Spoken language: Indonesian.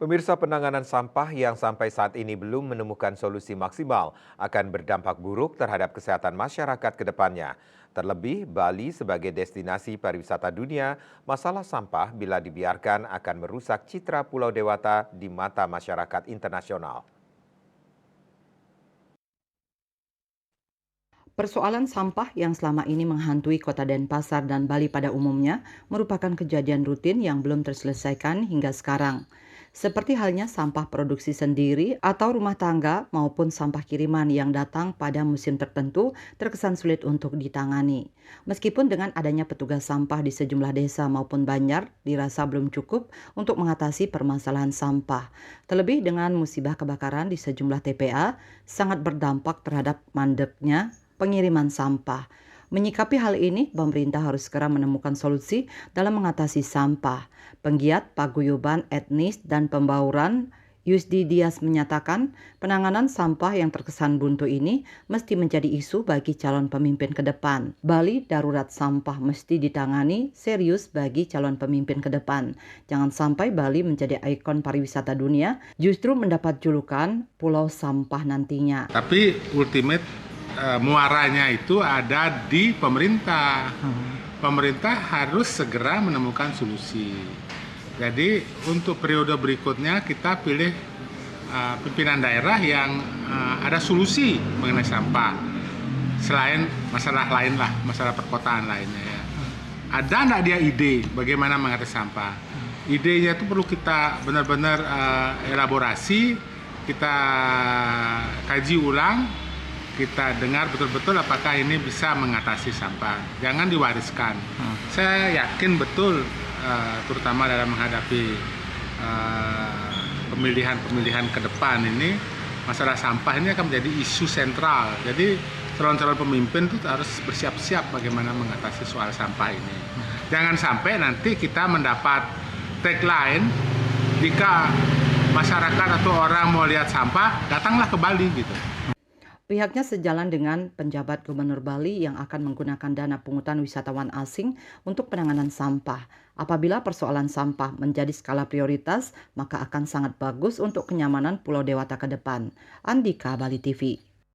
Pemirsa, penanganan sampah yang sampai saat ini belum menemukan solusi maksimal akan berdampak buruk terhadap kesehatan masyarakat ke depannya. Terlebih, Bali sebagai destinasi pariwisata dunia, masalah sampah bila dibiarkan akan merusak citra Pulau Dewata di mata masyarakat internasional. Persoalan sampah yang selama ini menghantui Kota Denpasar dan Bali pada umumnya merupakan kejadian rutin yang belum terselesaikan hingga sekarang. Seperti halnya sampah produksi sendiri atau rumah tangga maupun sampah kiriman yang datang pada musim tertentu terkesan sulit untuk ditangani. Meskipun dengan adanya petugas sampah di sejumlah desa maupun banjar dirasa belum cukup untuk mengatasi permasalahan sampah. Terlebih dengan musibah kebakaran di sejumlah TPA sangat berdampak terhadap mandeknya pengiriman sampah. Menyikapi hal ini, pemerintah harus segera menemukan solusi dalam mengatasi sampah. Penggiat paguyuban etnis dan pembauran Yusdi Dias menyatakan penanganan sampah yang terkesan buntu ini mesti menjadi isu bagi calon pemimpin ke depan. Bali darurat sampah mesti ditangani serius bagi calon pemimpin ke depan. Jangan sampai Bali menjadi ikon pariwisata dunia justru mendapat julukan Pulau Sampah nantinya. Tapi ultimate muaranya itu ada di pemerintah. Pemerintah harus segera menemukan solusi. Jadi untuk periode berikutnya kita pilih pimpinan daerah yang ada solusi mengenai sampah. Selain masalah lain lah, masalah perkotaan lainnya ya. Ada nggak dia ide bagaimana mengatasi sampah? Idenya itu perlu kita benar-benar elaborasi, kita kaji ulang, kita dengar betul-betul apakah ini bisa mengatasi sampah. Jangan diwariskan. Saya yakin betul, terutama dalam menghadapi pemilihan-pemilihan ke depan ini, masalah sampah ini akan menjadi isu sentral. Jadi calon-calon pemimpin itu harus bersiap-siap bagaimana mengatasi soal sampah ini. Jangan sampai nanti kita mendapat tagline, jika masyarakat atau orang mau lihat sampah, datanglah ke Bali gitu. Pihaknya sejalan dengan penjabat Gubernur Bali yang akan menggunakan dana pungutan wisatawan asing untuk penanganan sampah. Apabila persoalan sampah menjadi skala prioritas, maka akan sangat bagus untuk kenyamanan Pulau Dewata ke depan. Andika, Bali TV.